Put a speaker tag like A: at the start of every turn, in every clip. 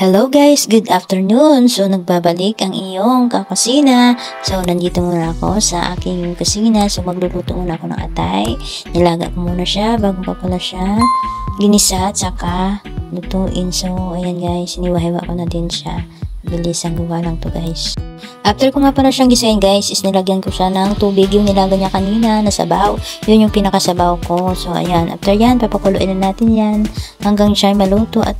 A: Hello guys, good afternoon. So nagbabalik ang iyong kakusina. So nandito muna ako sa aking kusina. So magluluto muna ako ng atay. Nilaga ko muna siya bago pa pala siya ginisa at saka lutuin. So ayan guys, iniwahiwa ko na din siya. Bilis ang gawa lang to guys. After ko nga pala siyang gisahin guys, is nilagyan ko siya ng tubig. Yung nilaga niya kanina na sabaw, yun yung pinakasabaw ko. So ayan, after yan, papakuluin na natin yan hanggang siya maluto. At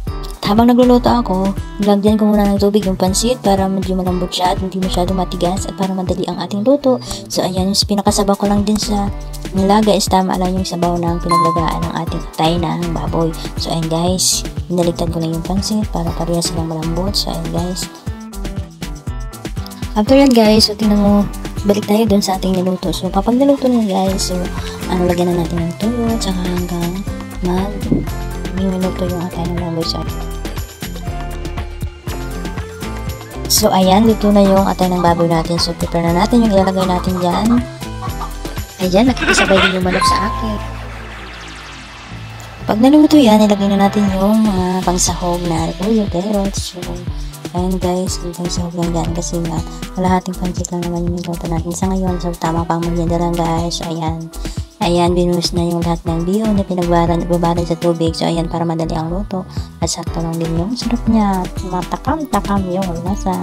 A: habang nagluluto ako, nilagyan ko muna ng tubig yung pansit para medyo malambot siya at hindi masyado matigas at para madali ang ating luto. So ayan, yung pinakasabaw ko lang din sa nilaga is tama lang yung sabaw ng pinaglagaan ng ating atay na ng baboy. So ayan guys, binaligtad ko na yung pansit para parehas silang malambot. So ayan guys, after yan guys, so tingnan mo, balik tayo dun sa ating niluto. So kapag niluto na guys, so lagyan na natin ng tuyo, tsaka hanggang minuto yung atay ng baboy. So ayan, luto na yung atay ng baboy natin. So prepare na natin yung ilalagay natin dyan. Ayan, nakikisabay din yung manok sa akin. Pag naluto yan, ilagay na natin yung pangsahog na repolyo, carrots. So ayan guys, yung pangsahog lang dyan kasi nga kalahating pansit lang naman yung niluto natin sa ngayon. So tama pang merienda lang guys. So ayan, binuhos na yung lahat ng bihon na pinagbabaran sa tubig. So ayan, para madali ang luto at sakto lang din yung sarap niya. Matakam-takam yung lasa.